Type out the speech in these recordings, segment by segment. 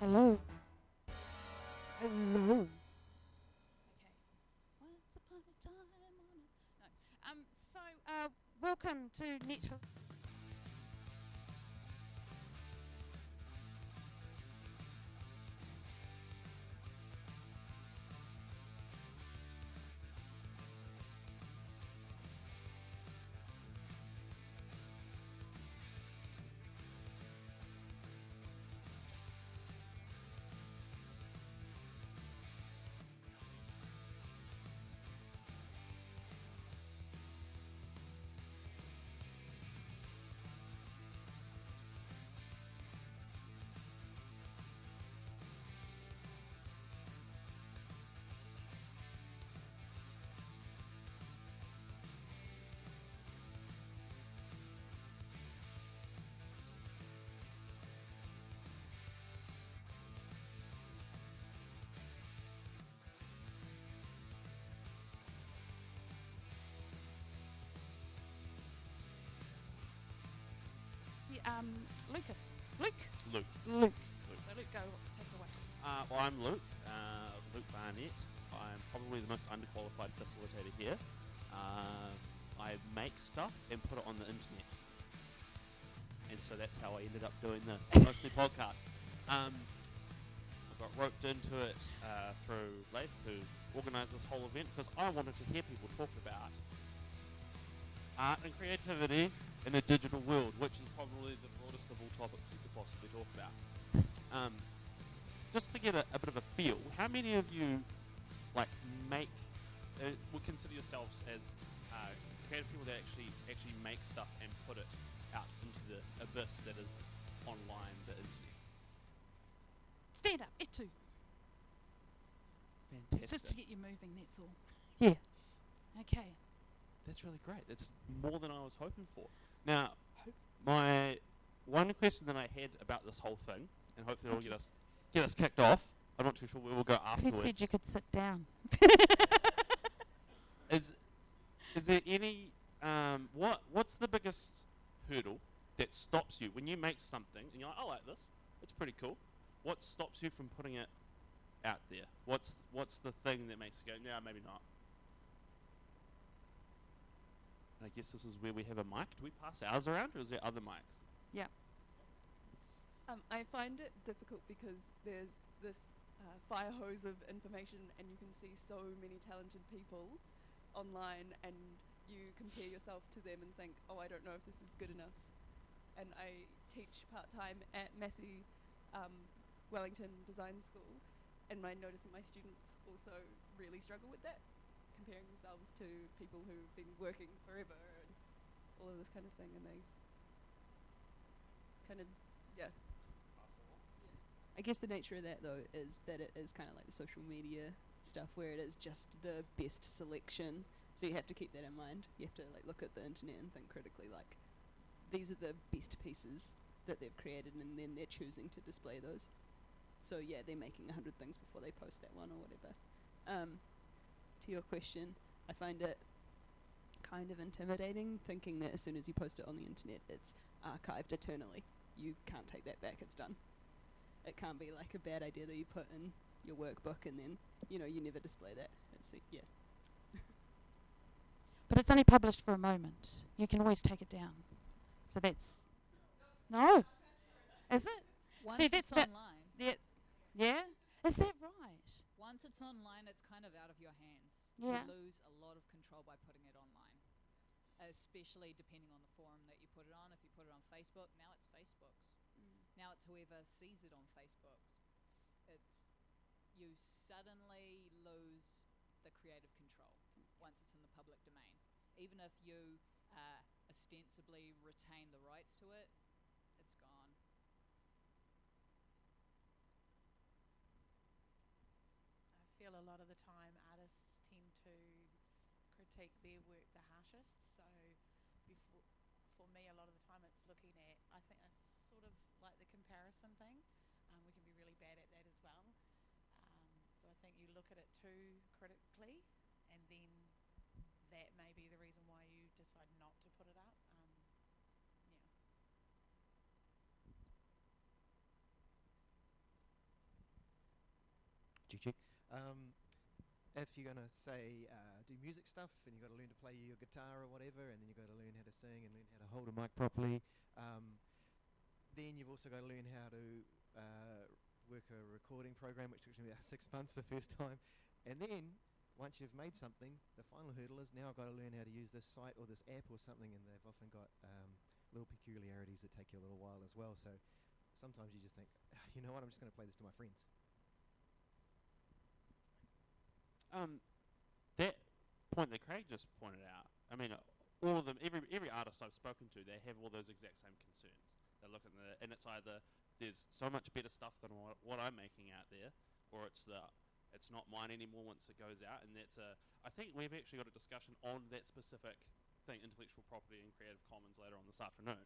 Hello. Hello. Okay. Once upon a time on a... No. Welcome to NetHui. Lucas. Luke? Luke. Luke. Luke. So Luke, go, take it away. Well, I'm Luke, Luke Barnett. I'm probably the most underqualified facilitator here. I make stuff and put it on the internet. And so that's how I ended up doing this, mostly podcasts. I got roped into it through Lath, who organised this whole event, because I wanted to hear people talk about art and creativity in a digital world, which is probably the broadest of all topics you could possibly talk about. Just to get a bit of a feel, how many of you would consider yourselves as creative people that actually make stuff and put it out into the abyss that is online, the internet? Stand up, it too. It's Fantastic. just to get you moving, that's all. Yeah. Okay. That's really great. That's more than I was hoping for. Now, my one question that I had about this whole thing, and hopefully it'll get us kicked off. I'm not too sure where we'll go Who afterwards. said you could sit down? Is there any what's the biggest hurdle that stops you when you make something and you're like, I like this, it's pretty cool. What stops you from putting it out there? What's the thing that makes you go, no, maybe not? And I guess this is where we have a mic. Do we pass ours around, or is there other mics? Yeah. I find it difficult because there's this fire hose of information, and you can see so many talented people online, and you compare yourself to them and think, oh, I don't know if this is good enough. And I teach part-time at Massey Wellington Design School, and I notice that my students also really struggle with that, comparing themselves to people who've been working forever and all of this kind of thing, and they kind of, yeah. I guess the nature of that, though, is that it is kind of like the social media stuff where it is just the best selection. So you have to keep that in mind. You have to look at the internet and think critically, these are the best pieces that they've created, and then they're choosing to display those. So yeah, they're making 100 things before they post that one or whatever. To your question, I find it kind of intimidating, thinking that as soon as you post it on the internet, it's archived eternally. You can't take that back, it's done. It can't be like a bad idea that you put in your workbook and then, you never display that. Yeah. But it's only published for a moment. You can always take it down. So that's... No. Is it? Once See, it's that's online. Yeah? Is that right? Once it's online, it's kind of out of your hands. Yeah. You lose a lot of control by putting it online, especially depending on the forum that you put it on. If you put it on Facebook, now it's Facebook's. Now it's whoever sees it on Facebook's. You suddenly lose the creative control once it's in the public domain. Even if you ostensibly retain the rights to it, it's gone. I feel a lot of the time artists tend to critique their work the harshest. So for me, a lot of the time it's looking at, I think it's sort of like the comparison thing. We can be really bad at that as well. So I think you look at it too critically, and then that may be the reason why you decide not to put it up. Yeah. check. If you're going to say do music stuff and you've got to learn to play your guitar or whatever, and then you've got to learn how to sing and learn how to hold a mic properly, then you've also got to learn how to work a recording program, which took me about 6 months the first time. And then once you've made something, the final hurdle is now I've got to learn how to use this site or this app or something, and they've often got little peculiarities that take you a little while as well. So sometimes you just think, you know what, I'm just going to play this to my friends. That point that Craig just pointed out, I mean, all of them, every artist I've spoken to, they have all those exact same concerns. They look at and it's either there's so much better stuff than what I'm making out there, or it's not mine anymore once it goes out. And I think we've actually got a discussion on that specific thing, intellectual property and Creative Commons, later on this afternoon.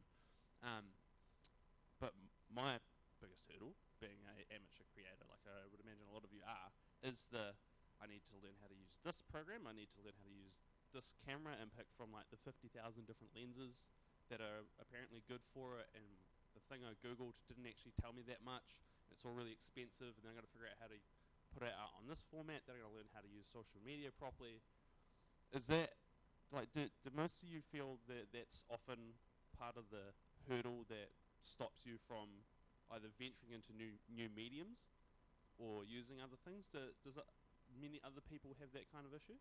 But my biggest hurdle, being an amateur creator, like I would imagine a lot of you are, is I need to learn how to use this program, I need to learn how to use this camera and pick from like the 50,000 different lenses that are apparently good for it, and the thing I googled didn't actually tell me that much. It's all really expensive, and then I've got to figure out how to put it out on this format, then I've got to learn how to use social media properly. Is that, like, do most of you feel that that's often part of the hurdle that stops you from either venturing into new mediums or using other things? Does many other people have that kind of issue?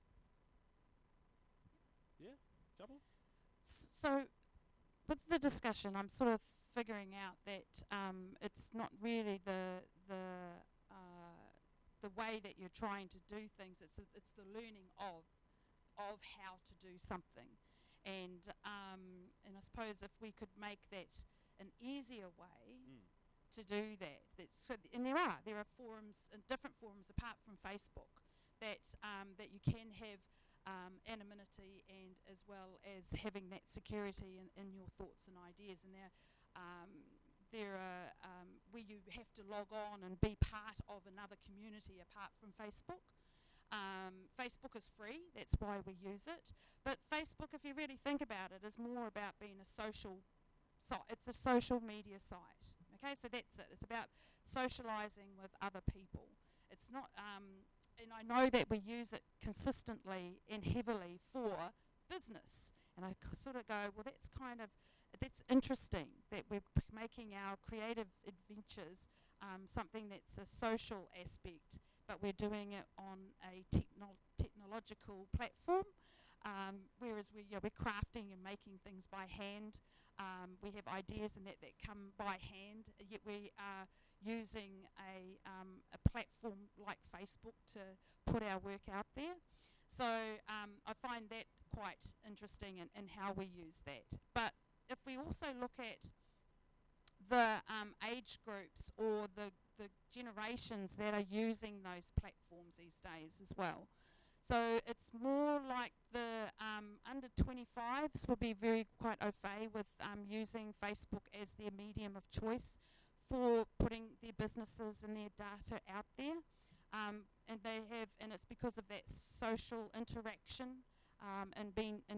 Yeah? Double? So, with the discussion, I'm sort of figuring out that it's not really the way that you're trying to do things. It's the learning of how to do something, and I suppose if we could make that an easier way to do that. And there are forums, and different forums apart from Facebook, that you can have anonymity, and as well as having that security in your thoughts and ideas. And there are where you have to log on and be part of another community apart from Facebook. Facebook is free, that's why we use it. But Facebook, if you really think about it, is more about being a social site. It's a social media site. Okay, so that's it. It's about socializing with other people. It's not, and I know that we use it consistently and heavily for business. And I sort of go, well, that's interesting that we're making our creative adventures something that's a social aspect, but we're doing it on a technological platform, whereas we're crafting and making things by hand. We have ideas and that come by hand, yet we are using a platform like Facebook to put our work out there. So I find that quite interesting in how we use that. But if we also look at the age groups or the generations that are using those platforms these days as well. So it's more like the under 25s would be quite au fait with using Facebook as their medium of choice for putting their businesses and their data out there. And it's because of that social interaction and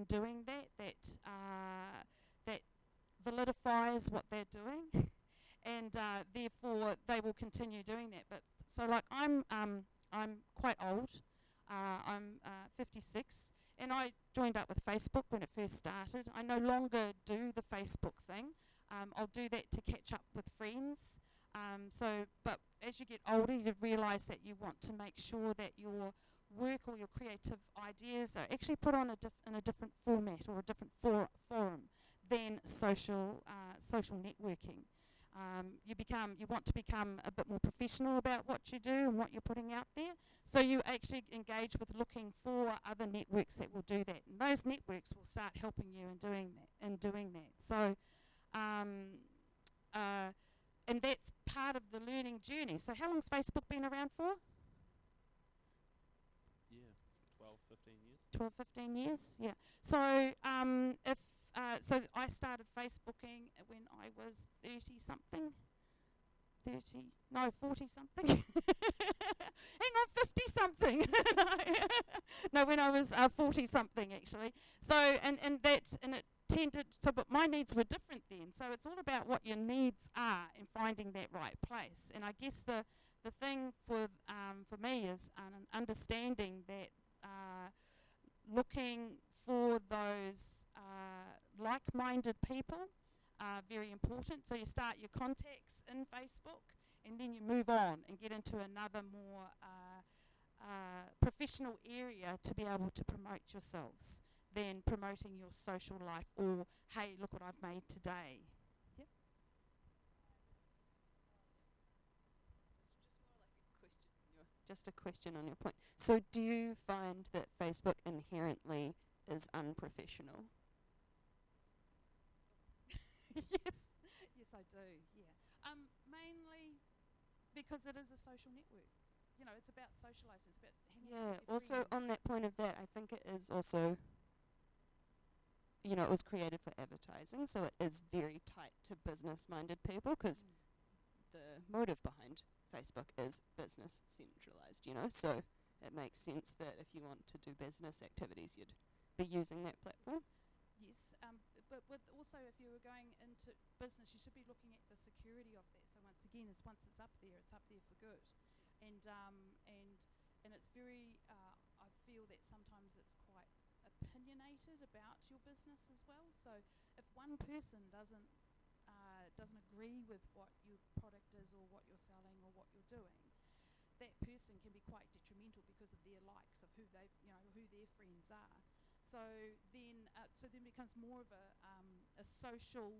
doing that validifies what they're doing, and therefore they will continue doing that. But so like I'm quite old. I'm 56, and I joined up with Facebook when it first started. I no longer do the Facebook thing. I'll do that to catch up with friends. But as you get older, you realise that you want to make sure that your work or your creative ideas are actually put on in a different format or a different forum than social networking. You want to become a bit more professional about what you do and what you're putting out there. So you actually engage with looking for other networks that will do that, and those networks will start helping you in doing that. So, and that's part of the learning journey. So how long's Facebook been around for? Yeah, 12, 15 years. 12, 15 years, yeah. So so I started Facebooking when I was 30-something. 40-something. Hang on, 50-something. No, when I was 40-something actually. So and it tended. So, but my needs were different then. So it's all about what your needs are and finding that right place. And I guess the the thing for me is understanding that looking for those like-minded people are very important. So you start your contacts in Facebook, and then you move on and get into another more professional area to be able to promote yourselves than promoting your social life or, hey, look what I've made today. Yep. Just a question on your point. So do you find that Facebook inherently is unprofessional? Yes, I do. Yeah, mainly because it is a social network. You know, it's about socialising. It's about hanging out with your Also friends. on that point of that, I think it is also, you know, it was created for advertising, so it is very tight to business-minded people because the motive behind Facebook is business centralized, you know, so it makes sense that if you want to do business activities, you'd be using that platform. Yes, but with also if you were going into business, you should be looking at the security of that. So once again, once it's up there for good, and it's very. I feel that sometimes it's quite opinionated about your business as well. So if one person doesn't agree with what your product is or what you're selling or what you're doing, that person can be quite detrimental because of their likes of who they, who their friends are. So then it becomes more of a social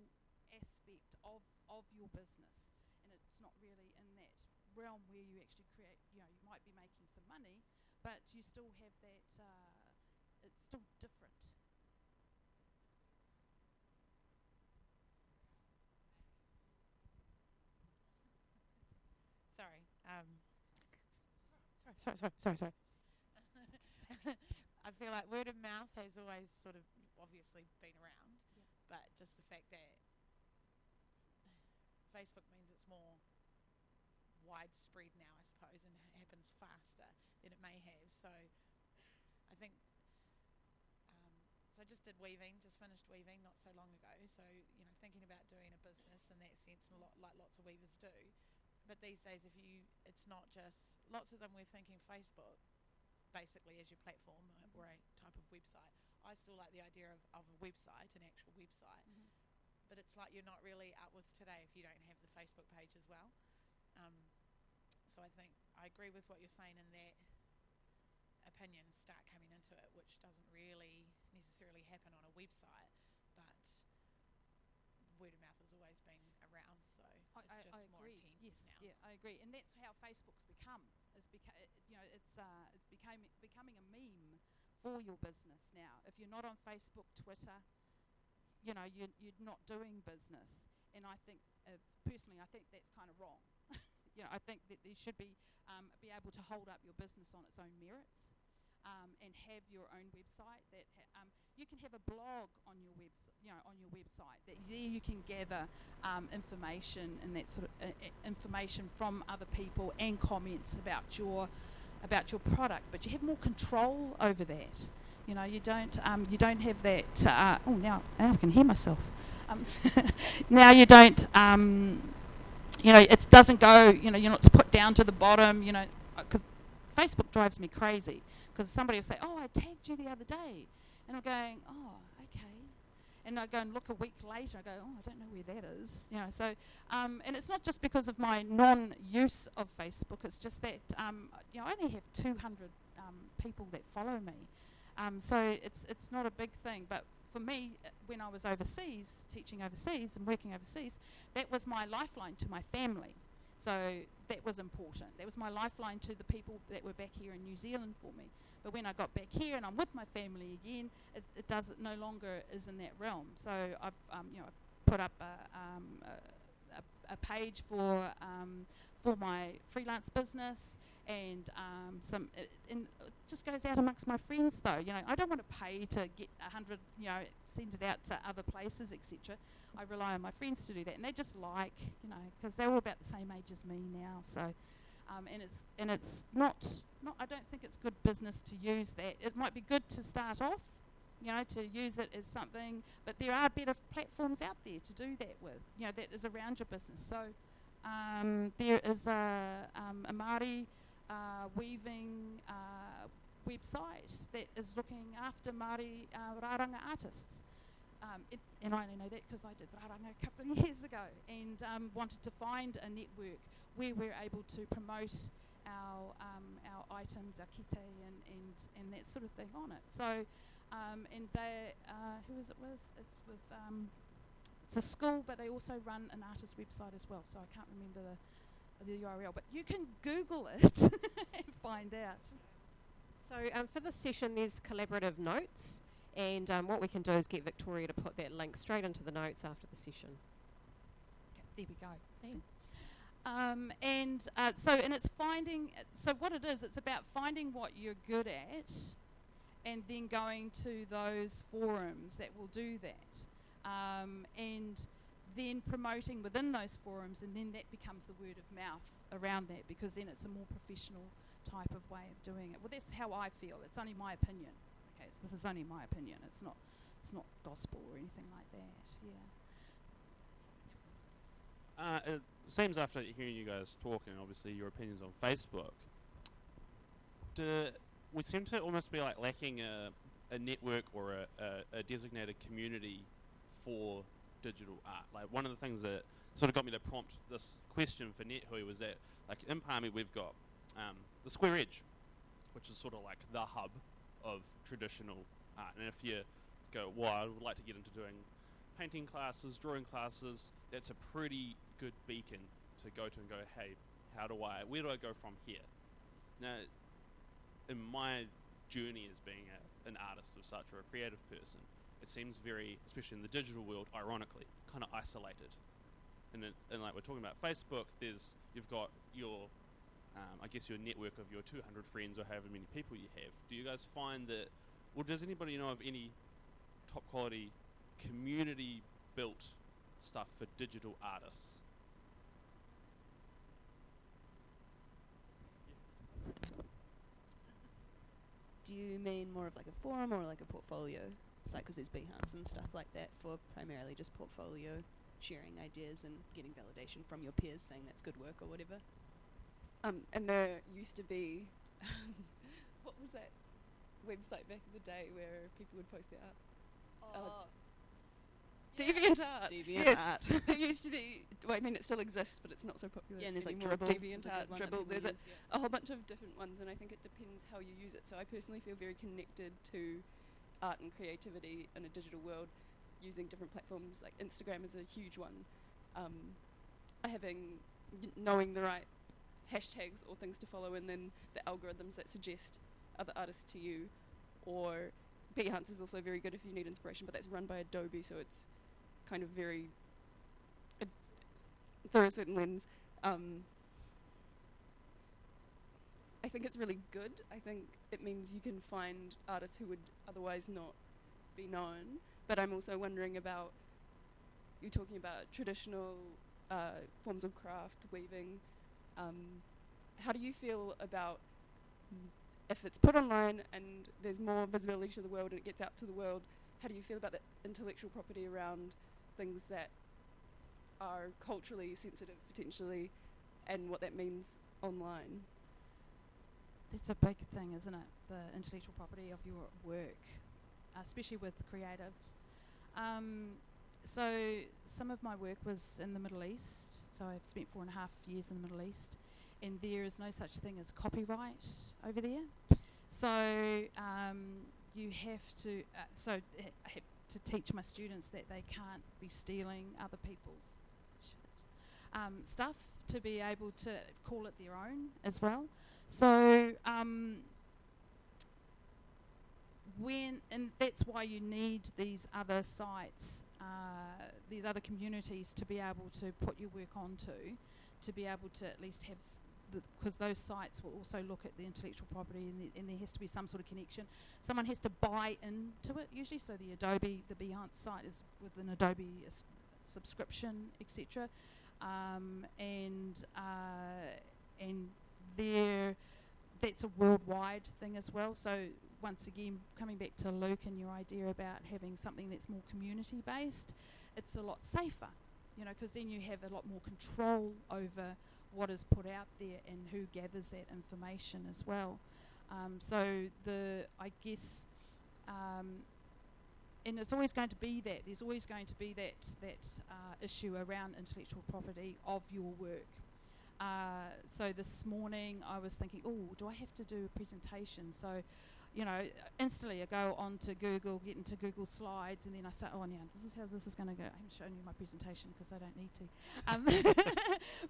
aspect of your business, and it's not really in that realm where you actually create. You might be making some money, but you still have that. It's still different. Sorry. Sorry. I feel like word of mouth has always sort of obviously been around, but just the fact that Facebook means it's more widespread now, I suppose, and it happens faster than it may have. So I think, so I just did weaving, just finished weaving not so long ago. So, thinking about doing a business in that sense, and like lots of weavers do. But these days, it's not just, lots of them were thinking Facebook basically as your platform or a type of website. I still like the idea of a website, an actual website, but it's like you're not really up with today if you don't have the Facebook page as well. So I think I agree with what you're saying in that opinions start coming into it, which doesn't really necessarily happen on a website, but word of mouth has always been around, so it's just more agree. intense Yes, now. yeah, I agree, and that's how Facebook's become. It's becoming a meme for your business now. If you're not on Facebook, Twitter, you're not doing business. And I think, personally, I think that's kind of wrong. I think that there should be able to hold up your business on its own merits. And have your own website that you can have a blog on your website that there you can gather information and that sort of information from other people and comments about your product, but you have more control over that. You don't have that. Now I can hear myself. Now you don't. It doesn't go. You're not put down to the bottom. Because Facebook drives me crazy. Because somebody will say, "Oh, I tagged you the other day," and I'm going, "Oh, okay," and I go and look a week later. I go, "Oh, I don't know where that is," So, and it's not just because of my non-use of Facebook. It's just that I only have 200 people that follow me, so it's not a big thing. But for me, when I was overseas, teaching overseas and working overseas, that was my lifeline to my family. So that was important. That was my lifeline to the people that were back here in New Zealand for me. But when I got back here and I'm with my family again, it no longer is in that realm. So I've put up a page for my freelance business, and it just goes out amongst my friends though. I don't want to pay to get 100, send it out to other places, etc. I rely on my friends to do that, and they just because they're all about the same age as me now. So, and it's not. I don't think it's good business to use that. It might be good to start off, to use it as something, but there are better platforms out there to do that with. That is around your business. So, there is a Māori weaving website that is looking after Māori rāranga artists. And I only know that because I did rāranga a couple of years ago and wanted to find a network where we're able to promote our items, our kite and that sort of thing on it. So, and they, who is it with? It's with, it's a school, but they also run an artist website as well. So I can't remember the URL, but you can Google it and find out. So for this session, there's collaborative notes, and what we can do is get Victoria to put that link straight into the notes after the session. Okay, there we go. And it's finding, so what it is, it's about finding what you're good at and then going to those forums that will do that. And then promoting within those forums, and then that becomes the word of mouth around that, because then it's a more professional type of way of doing it. Well, that's how I feel. It's only my opinion. Okay, so this is only my opinion. It's not gospel or anything like that. Yeah. It seems after hearing you guys talk, and obviously your opinions on Facebook, we seem to almost be like lacking a network or a designated community for digital art. Like, one of the things that sort of got me to prompt this question for NetHui was that, like, in Palmy we've got the Square Edge, which is sort of like the hub of traditional art. And if you go, well, I would like to get into doing painting classes, drawing classes, that's a pretty good beacon to go to and go, hey, where do I go from here? Now, in my journey as being an artist of such, or a creative person, it seems very, especially in the digital world, ironically, kind of isolated. And like we're talking about Facebook, you've got your, I guess your network of your 200 friends or however many people you have. Do you guys find that, or does anybody know of any top quality community built stuff for digital artists? Do you mean more of like a forum or like a portfolio site? Because there's Behance and stuff like that for primarily just portfolio, sharing ideas and getting validation from your peers saying that's good work or whatever. And there used to be, what was that website back in the day where people would post their art? DeviantArt. DeviantArt. There used to be, well, I mean, it still exists, but it's not so popular. Yeah, and there's like anymore. Dribble. DeviantArt, Dribble. There's a whole bunch of different ones, and I think it depends how you use it. So I personally feel very connected to art and creativity in a digital world using different platforms. Like Instagram is a huge one. Knowing the right hashtags or things to follow, and then the algorithms that suggest other artists to you. Or Behance is also very good if you need inspiration, but that's run by Adobe, so it's kind of very through a certain lens. I think it's really good. I think it means you can find artists who would otherwise not be known. But I'm also wondering about, you're talking about traditional forms of craft, weaving. How do you feel about if it's put online and there's more visibility to the world and it gets out to the world, how do you feel about the intellectual property around things that are culturally sensitive potentially, and what that means online? That's a big thing, isn't it? The intellectual property of your work, especially with creatives. So some of my work was in the Middle East. So I've spent 4.5 years in the Middle East, and there is no such thing as copyright over there. So you have to, I have to teach my students that they can't be stealing other people's stuff, to be able to call it their own as well. So and that's why you need these other sites, these other communities to be able to put your work onto, to be able to at least have, because those sites will also look at the intellectual property, and there has to be some sort of connection. Someone has to buy into it usually, so the Behance site is with an Adobe subscription, etc. And that's a worldwide thing as well. So once again, coming back to Luke and your idea about having something that's more community based, it's a lot safer. because then you have a lot more control over what is put out there and who gathers that information as well. I guess, and it's always going to be that. There's always going to be that issue around intellectual property of your work. So this morning I was thinking, do I have to do a presentation? So, instantly I go on to Google, get into Google Slides, and then I start, this is how this is going to go. I haven't shown you my presentation because I don't need to.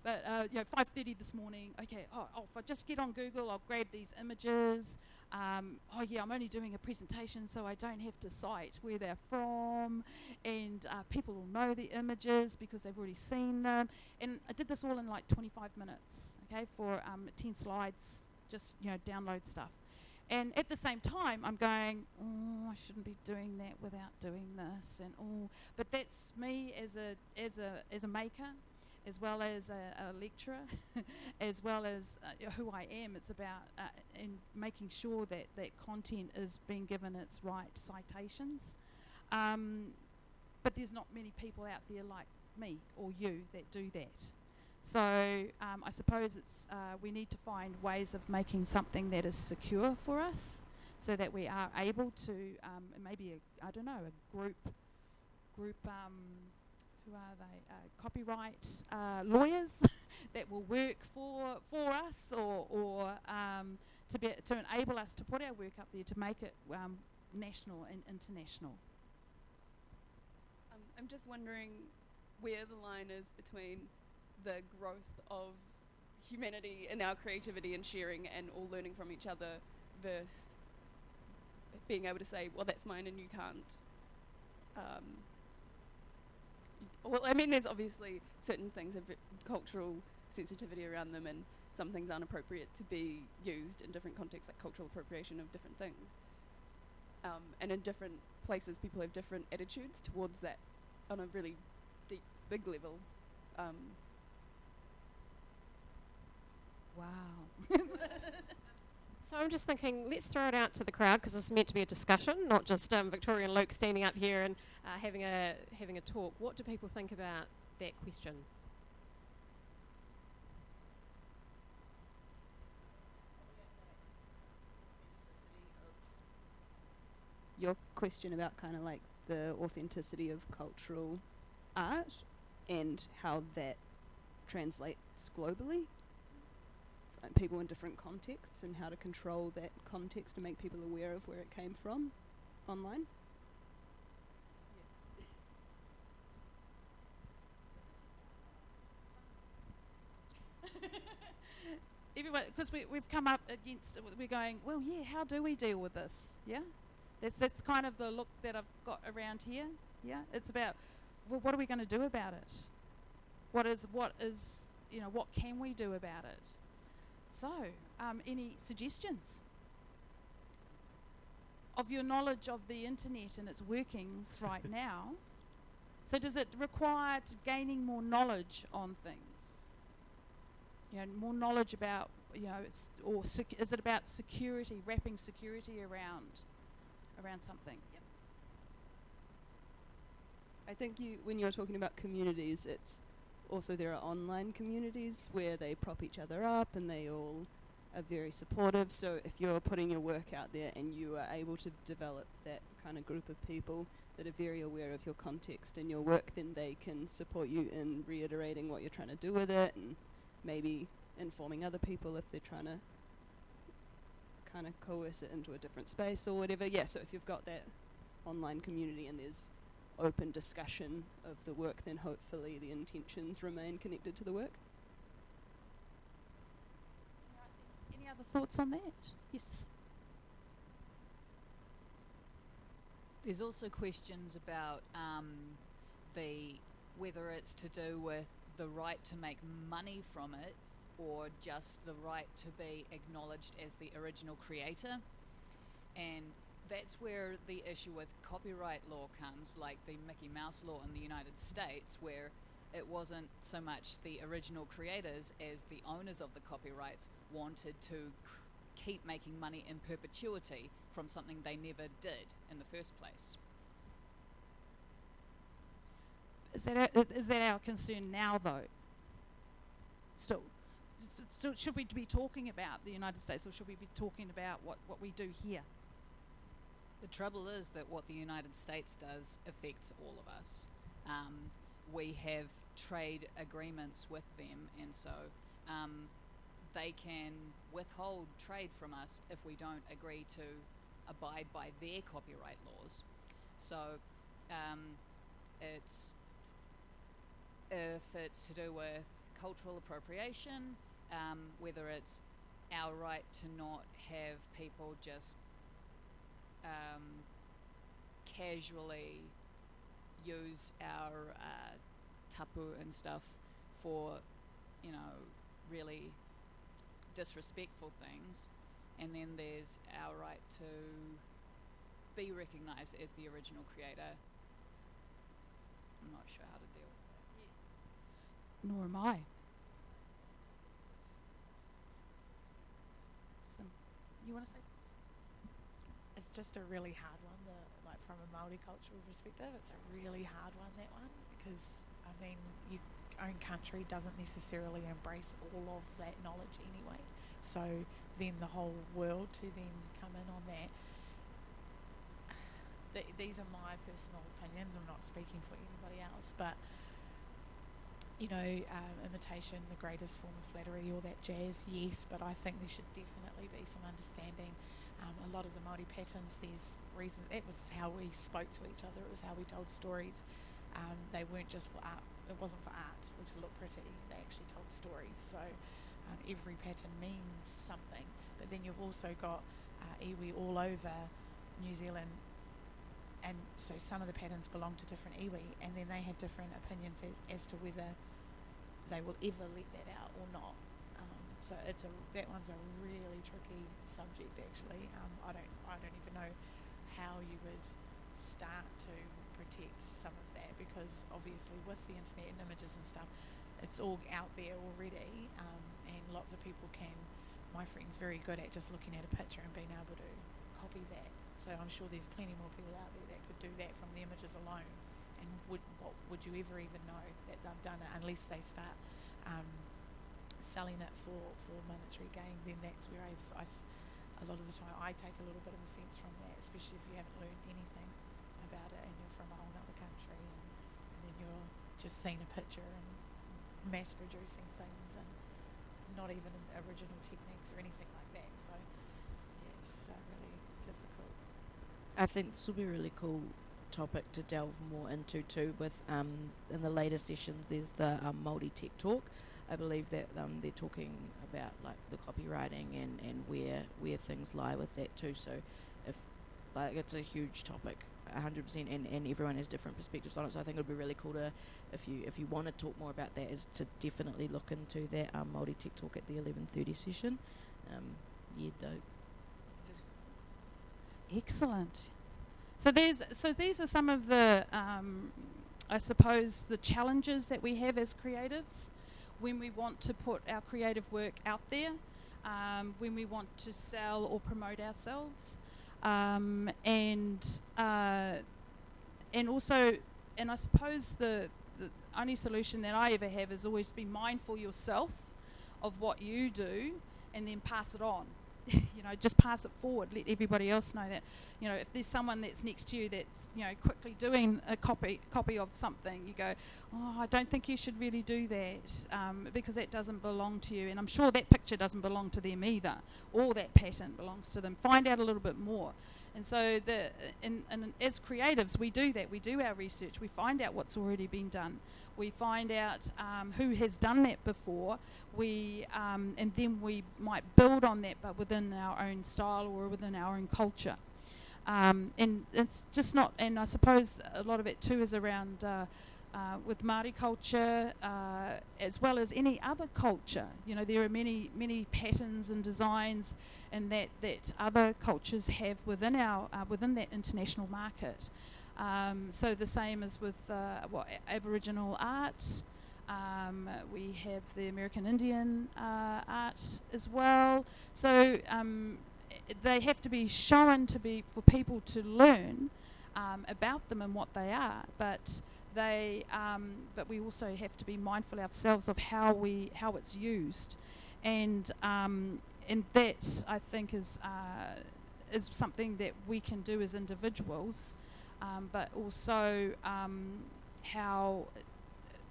But 5:30 this morning, okay, if I just get on Google, I'll grab these images. I'm only doing a presentation, so I don't have to cite where they're from, and people will know the images because they've already seen them. And I did this all in like 25 minutes, okay, for 10 slides, just, download stuff. And at the same time, I'm going, I shouldn't be doing that without doing this, and but that's me as a maker, as well as a lecturer, as well as who I am. It's about in making sure that that content is being given its right citations. But there's not many people out there like me or you that do that. So I suppose it's we need to find ways of making something that is secure for us, so that we are able to maybe a group. Who are they? Copyright lawyers that will work for us, or to enable us to put our work up there to make it national and international. I'm just wondering where the line is between the growth of humanity and our creativity and sharing and all learning from each other versus being able to say, well, that's mine and you can't. There's obviously certain things have cultural sensitivity around them, and some things aren't appropriate to be used in different contexts, like cultural appropriation of different things. And in different places, people have different attitudes towards that on a really deep, big level. Wow. So I'm just thinking, let's throw it out to the crowd, because this is meant to be a discussion, not just Victoria and Luke standing up here and having a talk. What do people think about that question? Your question about kind of like the authenticity of cultural art and how that translates globally, and people in different contexts, and how to control that context to make people aware of where it came from online. Everyone, because we've come up against, we're going, well, yeah, how do we deal with this? Yeah, that's kind of the look that I've got around here. Yeah, it's about, well, what are we going to do about it? What can we do about it? So, any suggestions of your knowledge of the internet and its workings right now? So does it require gaining more knowledge on things? More knowledge about, is it about security, wrapping security around something? Yep. I think when you're talking about communities, it's also there are online communities where they prop each other up and they all are very supportive. So if you're putting your work out there and you are able to develop that kind of group of people that are very aware of your context and your work, then they can support you in reiterating what you're trying to do with it, and maybe informing other people if they're trying to kind of coerce it into a different space or whatever. Yeah, so if you've got that online community and there's open discussion of the work, then hopefully the intentions remain connected to the work. Any other thoughts on that? Yes. There's also questions about whether it's to do with the right to make money from it, or just the right to be acknowledged as the original creator. And that's where the issue with copyright law comes, like the Mickey Mouse law in the United States, where it wasn't so much the original creators as the owners of the copyrights wanted to keep making money in perpetuity from something they never did in the first place. Is that our concern now, though? Still, should we be talking about the United States, or should we be talking about what we do here? The trouble is that what the United States does affects all of us. We have trade agreements with them, and so they can withhold trade from us if we don't agree to abide by their copyright laws. So if it's to do with cultural appropriation, whether it's our right to not have people just casually use our tapu and stuff for, really disrespectful things, and then there's our right to be recognised as the original creator. I'm not sure how to deal with that. Nor am I. You want to say something? It's just a really hard one, from a multicultural perspective. It's a really hard one, that one, because, your own country doesn't necessarily embrace all of that knowledge anyway. So then the whole world to then come in on that. These are my personal opinions. I'm not speaking for anybody else, but imitation, the greatest form of flattery, all that jazz, yes, but I think there should definitely be some understanding. A lot of the Māori patterns, there's reasons. It was how we spoke to each other. It was how we told stories. They weren't just for art. It wasn't for art or to look pretty. They actually told stories. So every pattern means something. But then you've also got iwi all over New Zealand, and so some of the patterns belong to different iwi, and then they have different opinions as to whether they will ever let that out or not. So that one's a really tricky subject, actually. I don't even know how you would start to protect some of that, because obviously with the internet and images and stuff, it's all out there already, and lots of people can. My friend's very good at just looking at a picture and being able to copy that. So I'm sure there's plenty more people out there that could do that from the images alone. And would you ever even know that they've done it unless they start selling it for monetary gain? Then that's where a lot of the time I take a little bit of offence from that, especially if you haven't learned anything about it and you're from a whole other country, and then you're just seeing a picture and mass producing things and not even original techniques or anything like that. So yeah, it's really difficult. I think this will be a really cool topic to delve more into too. With in the later sessions, there's the Māori Tech Talk. I believe that they're talking about the copywriting and where things lie with that too. So if it's a huge topic, 100%, and everyone has different perspectives on it. So I think it would be really cool to, if you want to talk more about that, is to definitely look into that Māori Tech Talk at the 11:30 session. Dope. Excellent. So these are some of the, I suppose, the challenges that we have as creatives when we want to put our creative work out there, when we want to sell or promote ourselves, and also, and I suppose the only solution that I ever have is always be mindful yourself of what you do, and then pass it on. Just pass it forward. Let everybody else know that. If there's someone that's next to you that's quickly doing a copy of something, you go, oh, I don't think you should really do that, because that doesn't belong to you, and I'm sure that picture doesn't belong to them either, or that pattern belongs to them. Find out a little bit more. And so and as creatives, we do that. We do our research. We find out what's already been done. We find out who has done that before. And then we might build on that, but within our own style or within our own culture. And it's just not. And I suppose a lot of it too is around with Māori culture, as well as any other culture. There are many patterns and designs, and that other cultures have within within that international market. So the same as with Aboriginal art. We have the American Indian art as well. So they have to be shown for people to learn about them and what they are. But but we also have to be mindful ourselves of how it's used, and that I think is something that we can do as individuals, but also how.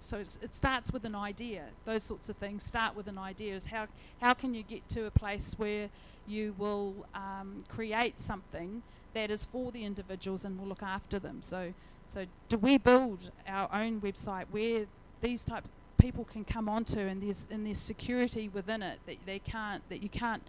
So it starts with an idea. Those sorts of things start with an idea. Is how can you get to a place where you will create something that is for the individuals and will look after them. So do we build our own website where these types of people can come onto, and there's security within it that you can't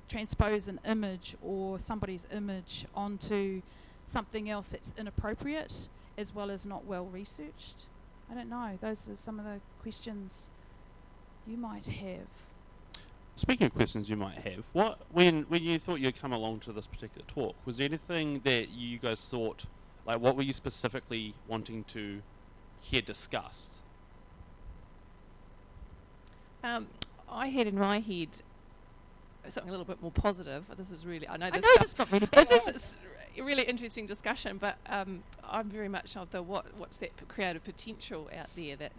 transpose an image or somebody's image onto something else that's inappropriate, as well as not well researched? I don't know. Those are some of the questions you might have. Speaking of questions you might have, when you thought you'd come along to this particular talk, was there anything that you guys thought, like what were you specifically wanting to hear discussed? I had in my head something a little bit more positive. This is really, I know It's not really bad. this is a really interesting discussion, but I'm very much of the what's that creative potential out there that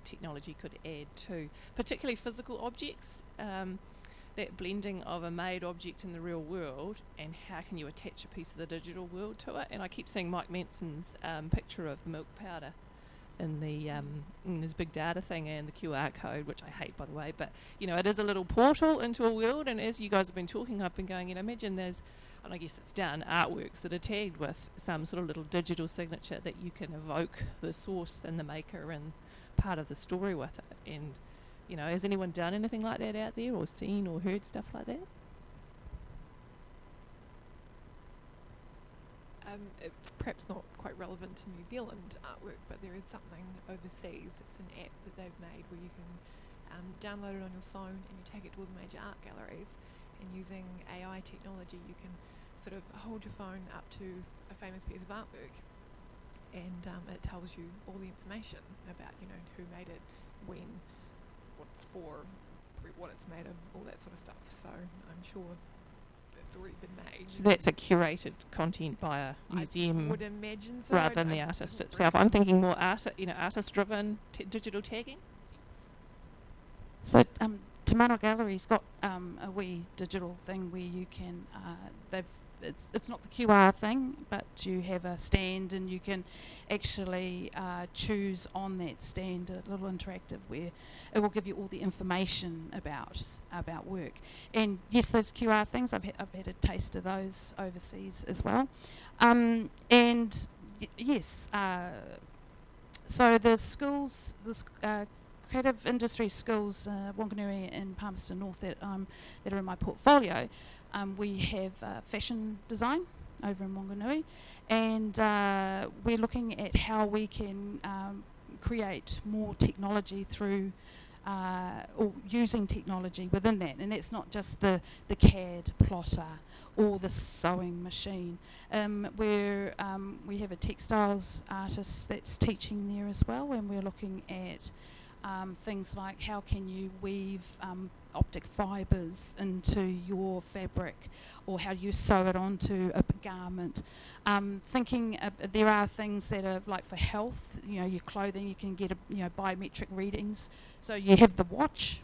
technology could add to, particularly physical objects, that blending of a made object in the real world, and how can you attach a piece of the digital world to it. And I keep seeing Mike Manson's picture of the milk powder in the in this big data thing and the QR code, which I hate, by the way, but it is a little portal into a world. And as you guys have been talking, I've been going, imagine there's, and I guess it's done, artworks that are tagged with some sort of little digital signature that you can evoke the source and the maker and part of the story with it. And has anyone done anything like that out there, or seen or heard stuff like that? It's perhaps not quite relevant to New Zealand artwork, but there is something overseas. It's an app that they've made where you can download it on your phone and you take it to all the major art galleries, and using AI technology you can sort of hold your phone up to a famous piece of artwork, and it tells you all the information about who made it, when, what it's for, what it's made of, all that sort of stuff. So I'm sure it's already been made. So that's a curated content by a museum, I would imagine so, rather than the artist itself. I'm thinking more artist-driven digital tagging. So Te Mano Gallery's got a wee digital thing where you can it's not the QR thing, but you have a stand and you can actually choose on that stand a little interactive where it will give you all the information about work. And yes, those QR things, I've had a taste of those overseas as well. Yes, so the schools, creative industry schools, Wanganui and Palmerston North that are in my portfolio, we have fashion design over in Wanganui, and we're looking at how we can create more technology through or using technology within that. And that's not just the CAD plotter or the sewing machine. We have a textiles artist that's teaching there as well, and we're looking at things like how can you weave optic fibres into your fabric, or how do you sew it onto a garment. There are things that are like for health, your clothing, you can get biometric readings. So you have the watch,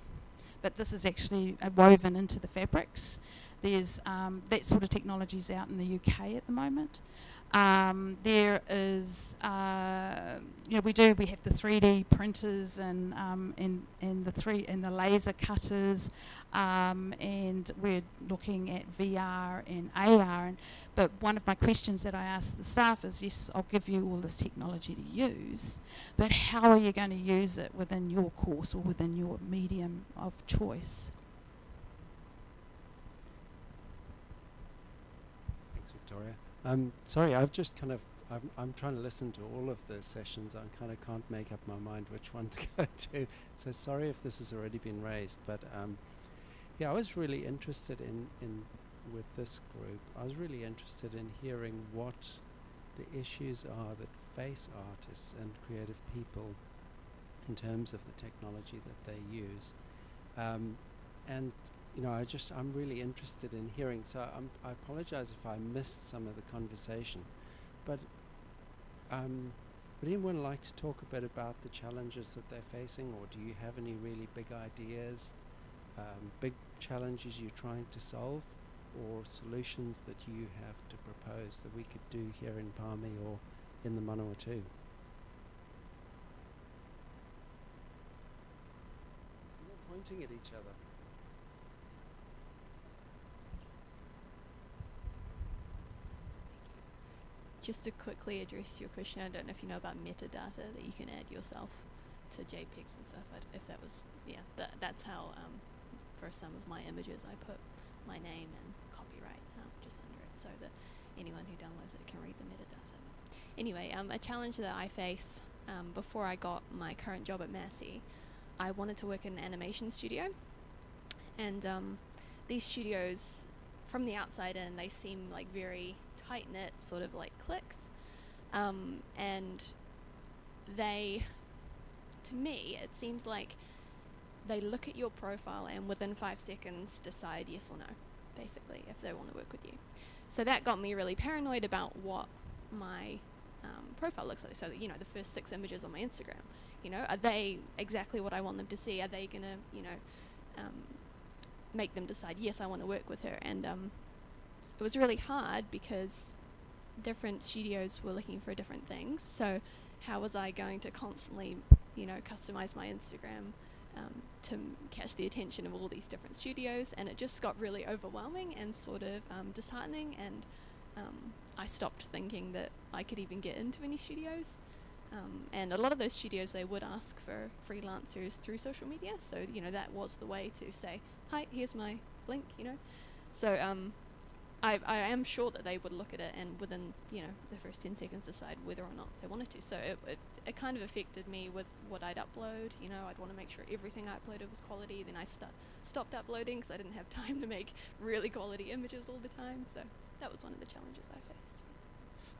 but this is actually woven into the fabrics. There's that sort of technology's out in the UK at the moment. There is, we have the 3D printers and the laser cutters, and we're looking at VR and AR. But one of my questions that I ask the staff is, yes, I'll give you all this technology to use, but how are you going to use it within your course or within your medium of choice? Thanks, Victoria. Sorry, I've just I'm trying to listen to all of the sessions. I kind of can't make up my mind which one to go to. So sorry if this has already been raised. But I was really interested in with this group. I was really interested in hearing what the issues are that face artists and creative people in terms of the technology that they use. I'm really interested in hearing. So I apologize if I missed some of the conversation, but Would anyone like to talk a bit about the challenges that they're facing, or do you have any really big ideas, big challenges you're trying to solve, or solutions that you have to propose that we could do here in Palmy or in the Manawatu? You're all pointing at each other. Just to quickly address your question, I don't know if you know about metadata that you can add yourself to JPEGs and stuff. If that was, that's how, for some of my images, I put my name and copyright just under it so that anyone who downloads it can read the metadata. Anyway, a challenge that I face before I got my current job at Massey, I wanted to work in an animation studio. And these studios, from the outside in, they seem like very tight-knit, sort of like cliques. And they, to me, it seems like they look at your profile and within 5 seconds decide yes or no, basically, if they want to work with you. So that got me really paranoid about what my profile looks like. So that, the first 6 images on my Instagram, are they exactly what I want them to see? Are they going to, make them decide, yes, I want to work with her? And it was really hard because different studios were looking for different things. So how was I going to constantly, customize my Instagram to catch the attention of all these different studios? And it just got really overwhelming and sort of disheartening, and I stopped thinking that I could even get into any studios. And a lot of those studios, they would ask for freelancers through social media. So, that was the way to say, hi, here's my link, So I am sure that they would look at it and within, the first 10 seconds decide whether or not they wanted to. So it kind of affected me with what I'd upload. I'd want to make sure everything I uploaded was quality. Then I stopped uploading because I didn't have time to make really quality images all the time. So that was one of the challenges I faced.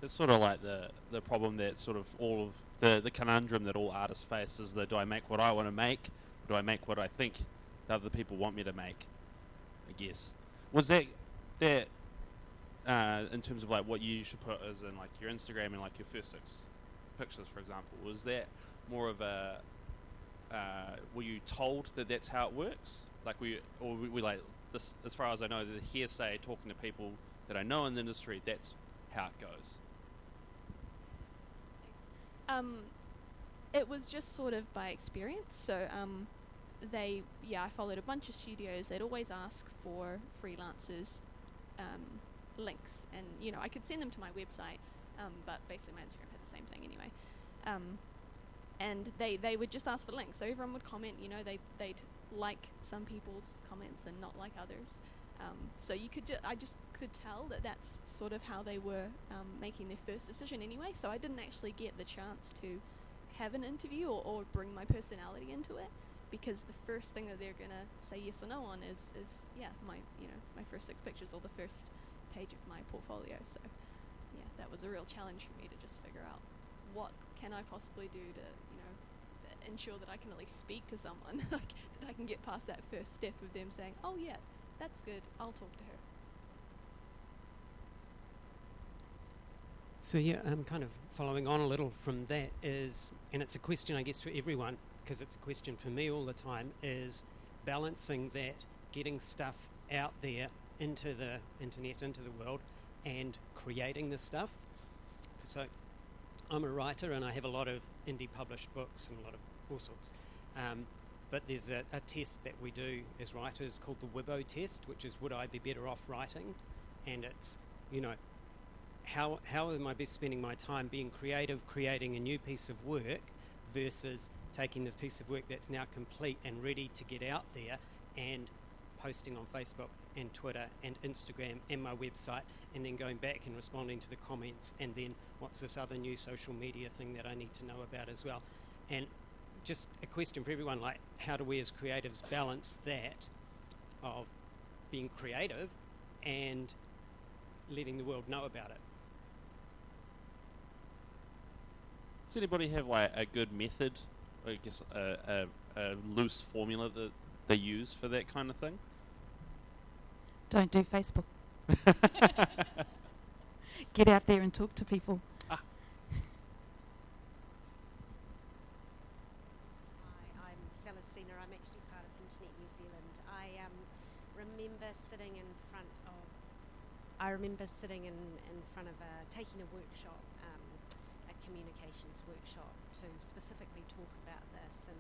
It's sort of like the problem that sort of all of the conundrum that all artists face is that, do I make what I want to make, or do I make what I think the other people want me to make, I guess. Was that in terms of like what you should put as in like your Instagram and like your first 6 pictures, for example, was that more of a were you told that that's how it works? Like we like this, as far as I know, the hearsay, talking to people that I know in the industry, that's how it goes. It was just sort of by experience. So I followed a bunch of studios. They'd always ask for freelancers links, and I could send them to my website, but basically my Instagram had the same thing anyway. And they would just ask for links. So everyone would comment. They'd like some people's comments and not like others. So I just could tell that that's sort of how they were making their first decision anyway. So I didn't actually get the chance to have an interview or bring my personality into it, because the first thing that they're gonna say yes or no on is my first 6 pictures or the first page of my portfolio. So that was a real challenge for me to just figure out what can I possibly do to ensure that I can at least speak to someone, like that I can get past that first step of them saying, oh yeah, that's good, I'll talk to her. So kind of following on a little from that is, and it's a question I guess for everyone, because it's a question for me all the time, is balancing that, getting stuff out there into the internet, into the world, and creating the stuff. So I'm a writer and I have a lot of indie published books and a lot of all sorts. But there's a test that we do as writers called the WIBO test, which is, would I be better off writing? And it's, how am I best spending my time being creative, creating a new piece of work, versus taking this piece of work that's now complete and ready to get out there and posting on Facebook and Twitter and Instagram and my website, and then going back and responding to the comments, and then what's this other new social media thing that I need to know about as well. And just a question for everyone, like, how do we as creatives balance that of being creative and letting the world know about it? Does anybody have like a good method, I guess a loose formula that they use for that kind of thing? Don't do Facebook. Get out there and talk to people. with Internet New Zealand. I remember sitting in front of taking a workshop, a communications workshop, to specifically talk about this.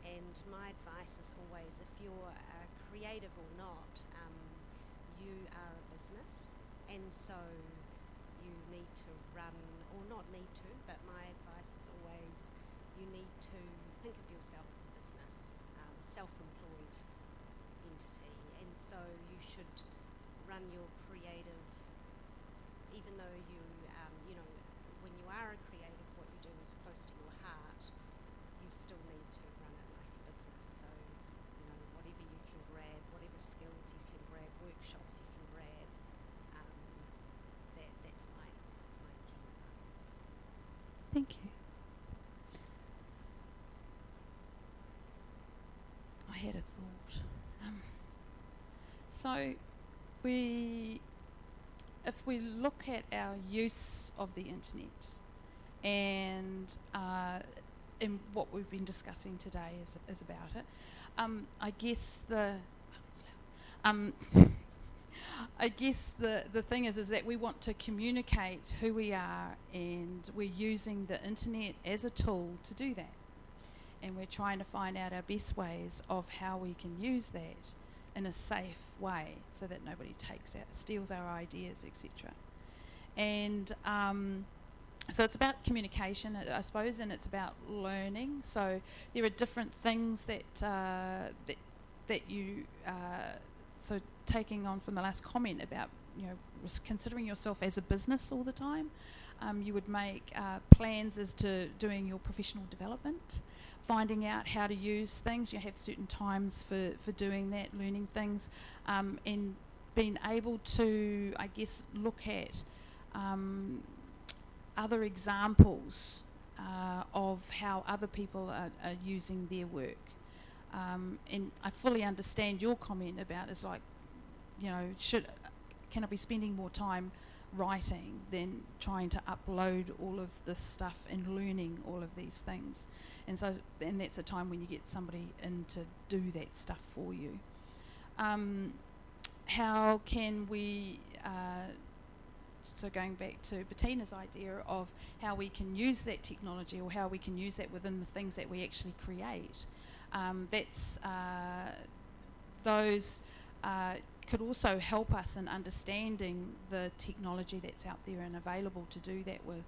And my advice is always, if you're creative or not, you are a business, and so you need to run, or not need to, but my advice is always, you need to think of yourself as a business, self-employed entity, and so you should run your creative, even though you know, when you are a creative, what you do is close to your heart, you still need to run it like a business. So, you know, whatever you can grab, whatever skills you can grab, workshops you can grab, that's my key advice. Thank you. I had a thought. So if we look at our use of the internet and in what we've been discussing today is about it, I guess the thing is that we want to communicate who we are, and we're using the internet as a tool to do that. And we're trying to find out our best ways of how we can use that in a safe way so that nobody steals our ideas, etc. And so it's about communication, I suppose, and it's about learning. So there are different things that you so taking on from the last comment about, you know, considering yourself as a business all the time, you would make plans as to doing your professional development, finding out how to use things. You have certain times for doing that, learning things, and being able to, I guess, look at other examples of how other people are using their work. And I fully understand your comment about, it's like, you know, can I be spending more time writing than trying to upload all of this stuff and learning all of these things? And so, and that's a time when you get somebody in to do that stuff for you. How can we, so going back to Bettina's idea of how we can use that technology, or how we can use that within the things that we actually create, those could also help us in understanding the technology that's out there and available to do that with.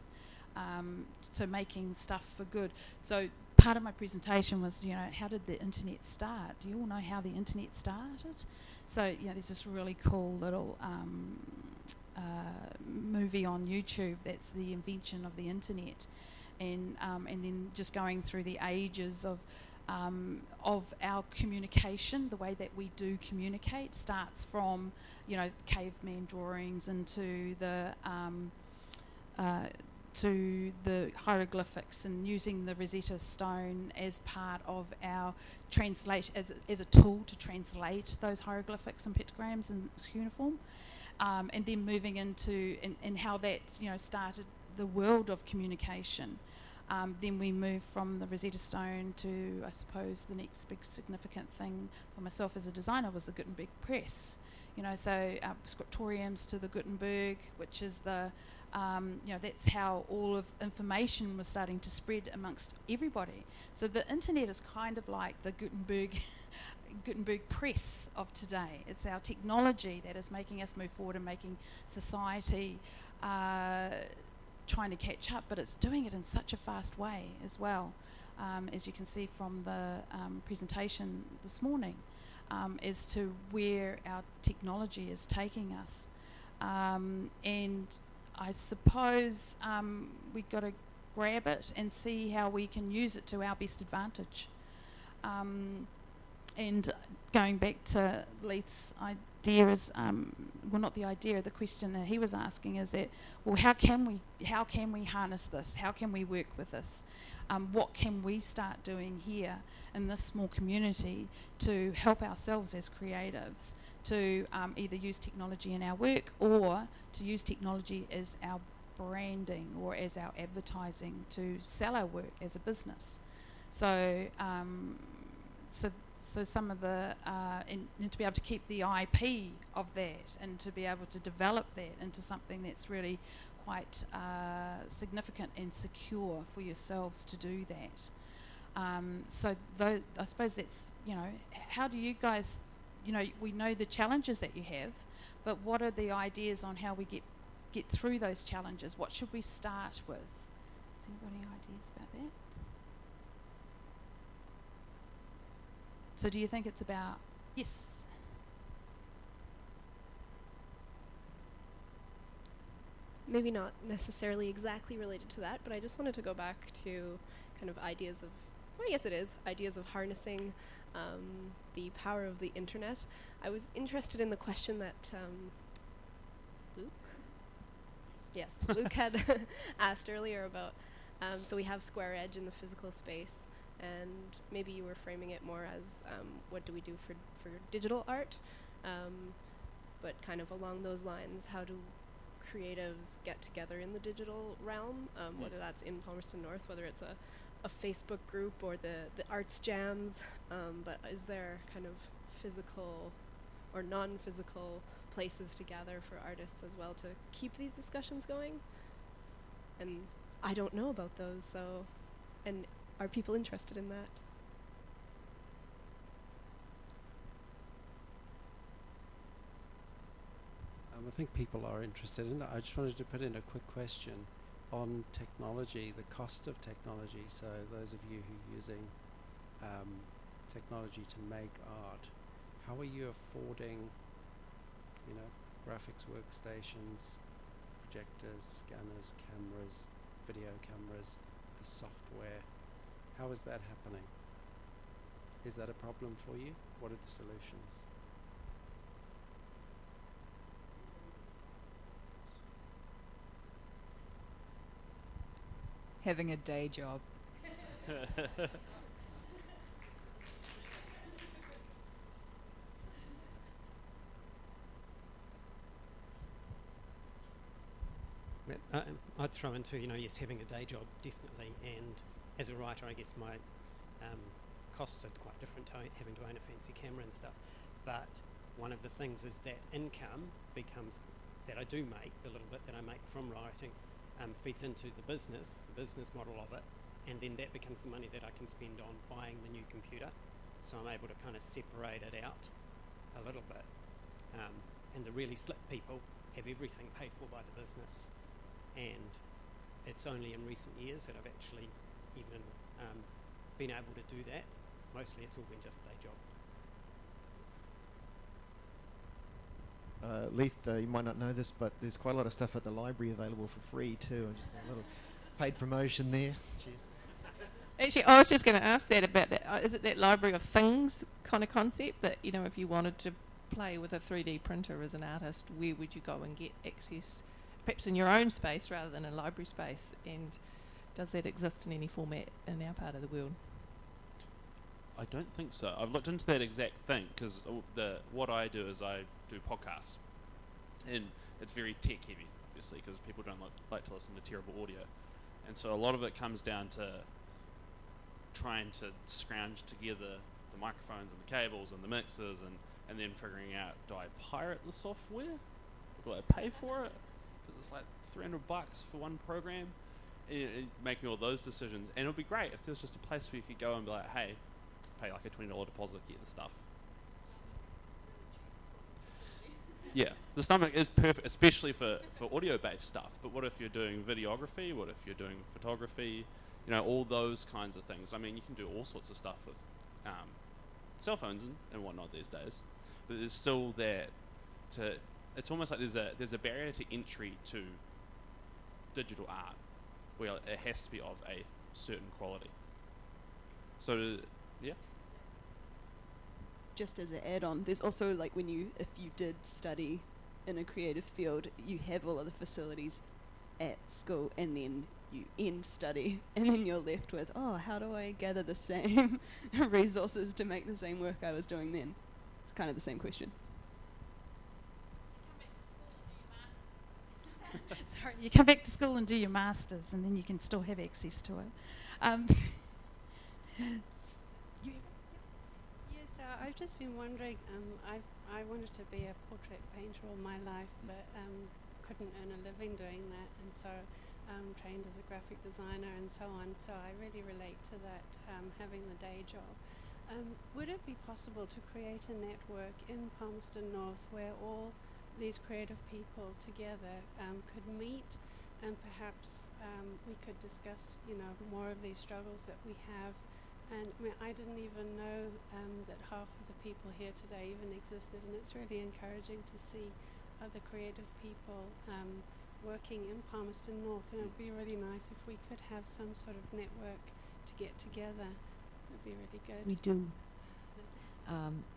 So making stuff for good. So part of my presentation was, you know, how did the internet start? Do you all know how the internet started? So, you know, there's this really cool little movie on YouTube that's the invention of the internet, and then just going through the ages of our communication. The way that we do communicate starts from, you know, caveman drawings into the to the hieroglyphics, and using the Rosetta Stone as part of our translation, as a tool to translate those hieroglyphics and pictograms in cuneiform, and then moving into and how that, you know, started the world of communication. Then we move from the Rosetta Stone to, I suppose, the next big significant thing for myself as a designer was the Gutenberg press. You know, so scriptoriums to the Gutenberg, which is the, you know, that's how all of information was starting to spread amongst everybody. So the internet is kind of like the Gutenberg press of today. It's our technology that is making us move forward and making society trying to catch up, but it's doing it in such a fast way as well, as you can see from the presentation this morning, as to where our technology is taking us. And I suppose we've got to grab it and see how we can use it to our best advantage. And going back to Leith's idea is, well, not the idea, the question that he was asking is that, well, how can we harness this? How can we work with this? What can we start doing here in this small community to help ourselves as creatives to either use technology in our work, or to use technology as our branding or as our advertising to sell our work as a business? So, so so some of the and to be able to keep the IP of that and to be able to develop that into something that's really quite significant and secure for yourselves to do that. So I suppose that's, how do you guys, we know the challenges that you have, but what are the ideas on how we get through those challenges? What should we start with? Has anybody ideas about that? So do you think it's about, yes? Maybe not necessarily exactly related to that, but I just wanted to go back to kind of ideas of, ideas of harnessing the power of the internet. I was interested in the question that Luke had asked earlier about, so we have square edge in the physical space, and maybe you were framing it more as what do we do for digital art, but kind of along those lines, how do creatives get together in the digital realm, whether that's in Palmerston North, whether it's a Facebook group or the arts jams, but is there kind of physical or non-physical places to gather for artists as well to keep these discussions going? And I don't know about those, so, and are people interested in that? I think people are interested in it. I just wanted to put in a quick question on technology, the cost of technology. So those of you who are using technology to make art, how are you affording, graphics workstations, projectors, scanners, cameras, video cameras, the software? How is that happening? Is that a problem for you? What are the solutions? Having a day job. I'd throw into, yes, having a day job, definitely. And as a writer, I guess my costs are quite different to having to own a fancy camera and stuff. But one of the things is that income becomes, that I do make, the little bit that I make from writing, feeds into the business model of it, and then that becomes the money that I can spend on buying the new computer. So I'm able to kind of separate it out a little bit. And the really slick people have everything paid for by the business. And it's only in recent years that I've actually even been able to do that. Mostly it's all been just a day job. Leith, you might not know this, but there's quite a lot of stuff at the library available for free too. Just a little paid promotion there. Cheers. Actually, I was just going to ask that about that. Is it that library of things kind of concept that, if you wanted to play with a 3D printer as an artist, where would you go and get access, perhaps in your own space rather than a library space? And does that exist in any format in our part of the world? I don't think so. I've looked into that exact thing because what I do is I do podcasts, and it's very tech heavy, obviously, because people don't like to listen to terrible audio, and so a lot of it comes down to trying to scrounge together the microphones and the cables and the mixers, and then figuring out, do I pirate the software? Or do I pay for it? Because it's like $300 for one program, and making all those decisions. And it would be great if there was just a place where you could go and be like, hey, pay like a $20 deposit, get the stuff. Yeah, the stomach is perfect, especially for audio-based stuff. But what if you're doing videography? What if you're doing photography? All those kinds of things. I mean, you can do all sorts of stuff with cell phones and whatnot these days. But there's still that it's almost like there's a barrier to entry to digital art, where it has to be of a certain quality. So, yeah. Just as an add-on, there's also if you did study in a creative field, you have all of the facilities at school, and then you end study, and then you're left with, how do I gather the same resources to make the same work I was doing then? It's kind of the same question. Sorry, you come back to school and do your masters, and then you can still have access to it. Yes, I've just been wondering, I wanted to be a portrait painter all my life, but couldn't earn a living doing that, and so trained as a graphic designer and so on, so I really relate to that, having the day job. Would it be possible to create a network in Palmerston North where all these creative people together could meet, and perhaps we could discuss, more of these struggles that we have? And I didn't even know that half of the people here today even existed, and it's really encouraging to see other creative people working in Palmerston North, and it would be really nice if we could have some sort of network to get together. It would be really good. We do.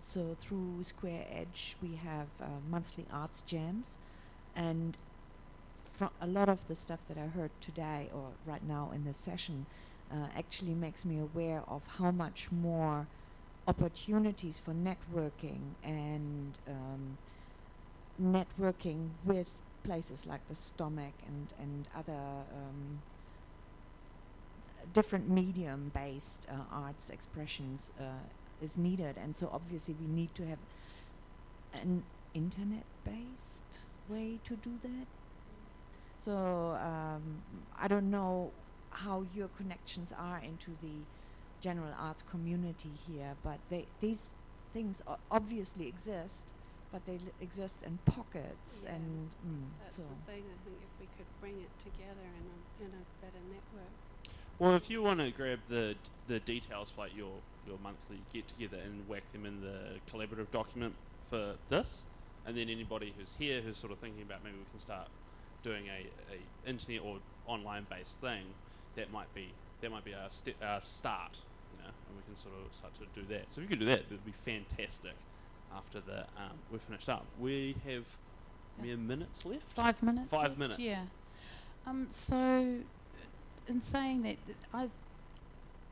So through Square Edge, we have monthly arts jams, and a lot of the stuff that I heard today or right now in this session actually makes me aware of how much more opportunities for networking and networking with places like the Stomach and other different medium-based arts expressions is needed. And so obviously we need to have an internet-based way to do that. So I don't know how your connections are into the general arts community here, but these things obviously exist, but they exist in pockets. Yeah, and that's so the thing. I think if we could bring it together in a better network. Well, if you want to grab the details for like your monthly get together and whack them in the collaborative document for this, and then anybody who's here who's sort of thinking about maybe we can start doing a internet or online based thing, that might be our start, and we can sort of start to do that. So if you could do that, it would be fantastic. After the we're finished up, we have mere minutes left. 5 minutes. 5 left, minutes. Yeah. So, in saying that, I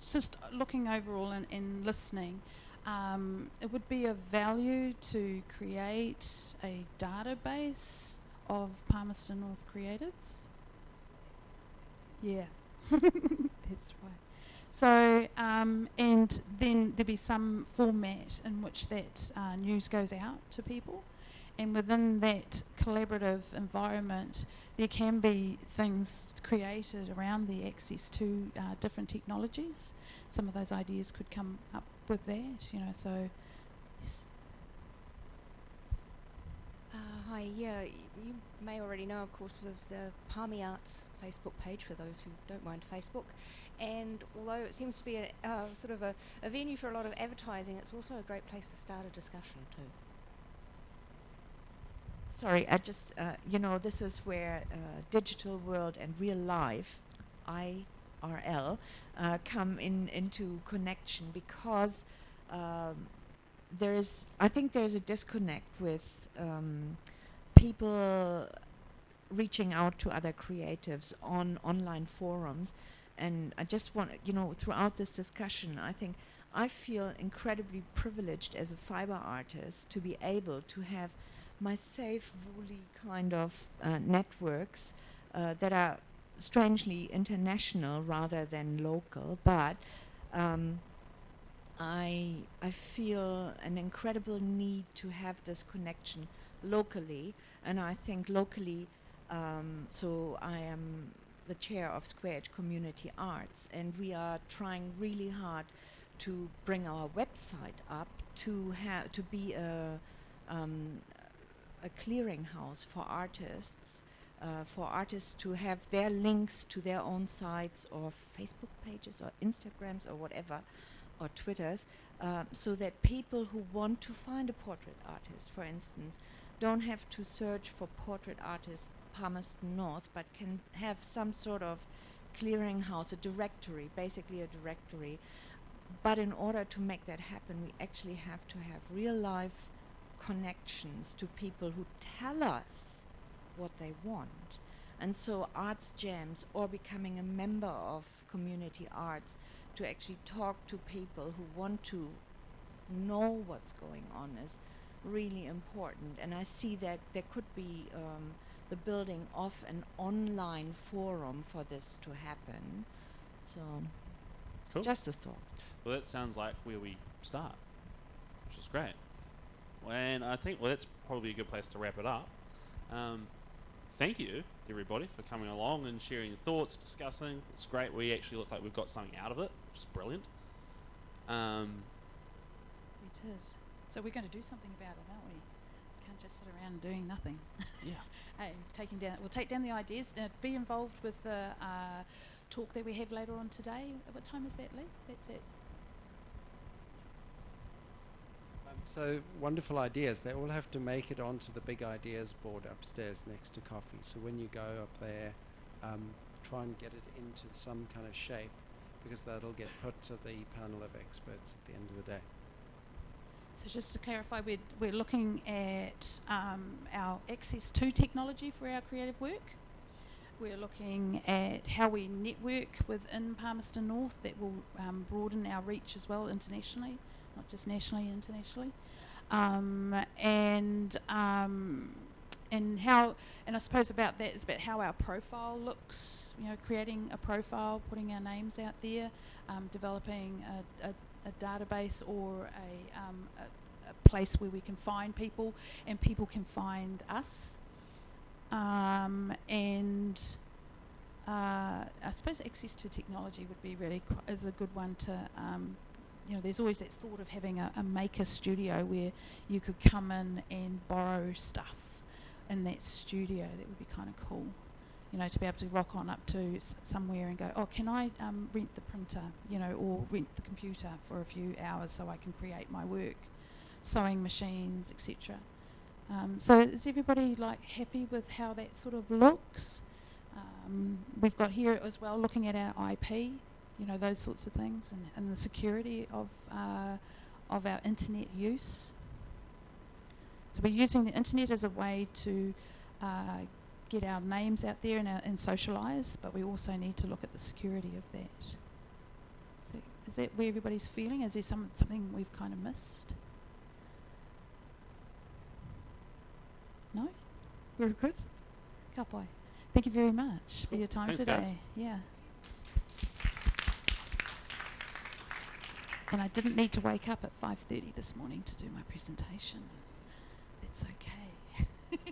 just looking overall and listening, it would be of value to create a database of Palmerston North creatives. Yeah, that's right. So, and then there'd be some format in which that news goes out to people. And within that collaborative environment, there can be things created around the access to different technologies. Some of those ideas could come up with that, so yes. Hi, yeah, you may already know, of course, there's the Palmy Arts Facebook page for those who don't mind Facebook. And although it seems to be a sort of a venue for a lot of advertising, it's also a great place to start a discussion too. Sorry, I just, this is where digital world and real life, IRL, come into connection, because I think there's a disconnect with people reaching out to other creatives on online forums. And I just want, throughout this discussion, I feel incredibly privileged as a fiber artist to be able to have my safe, woolly kind of networks that are strangely international rather than local, but I feel an incredible need to have this connection locally, and I think locally, so I am the chair of Square Edge Community Arts, and we are trying really hard to bring our website up to be a clearinghouse for artists to have their links to their own sites or Facebook pages or Instagrams or whatever, or Twitters, so that people who want to find a portrait artist, for instance, don't have to search for portrait artist Palmerston North, but can have some sort of clearinghouse, a directory, basically a directory. But in order to make that happen, we actually have to have real life connections to people who tell us what they want. And so arts jams, or becoming a member of community arts, to actually talk to people who want to know what's going on, is really important. And I see that there could be the building of an online forum for this to happen. So, cool. Just a thought. Well, that sounds like where we start. which is great. And I think, well, that's probably a good place to wrap it up. Thank you, everybody, for coming along and sharing your thoughts, discussing. It's great. We actually look like we've got something out of it, which is brilliant. We did. So we're going to do something about it, aren't we? Can't just sit around doing nothing. Yeah. Hey, we'll take down the ideas. Be involved with the talk that we have later on today. What time is that, Lee? That's it. So wonderful ideas. They all have to make it onto the big ideas board upstairs next to coffee. So when you go up there, try and get it into some kind of shape, because that'll get put to the panel of experts at the end of the day. So just to clarify, we're looking at our access to technology for our creative work. We're looking at how we network within Palmerston North that will broaden our reach as well internationally, not just nationally, internationally. And how, and I suppose about that is about how our profile looks, creating a profile, putting our names out there, developing a database or a place where we can find people and people can find us. And I suppose access to technology would be really is a good one to, there's always that thought of having a maker studio where you could come in and borrow stuff in that studio. That would be kind of cool, to be able to rock on up to somewhere and go, oh, can I rent the printer, or rent the computer for a few hours so I can create my work, sewing machines, etc. So is everybody happy with how that sort of looks? We've got here as well looking at our IP, those sorts of things, and the security of our internet use. So we're using the internet as a way to get our names out there and socialise, but we also need to look at the security of that. So is that where everybody's feeling? Is there something we've kind of missed? No? We're good? Ka pai. Thank you very much for your time Thanks, today. guys. Yeah. And I didn't need to wake up at 5:30 this morning to do my presentation. It's okay.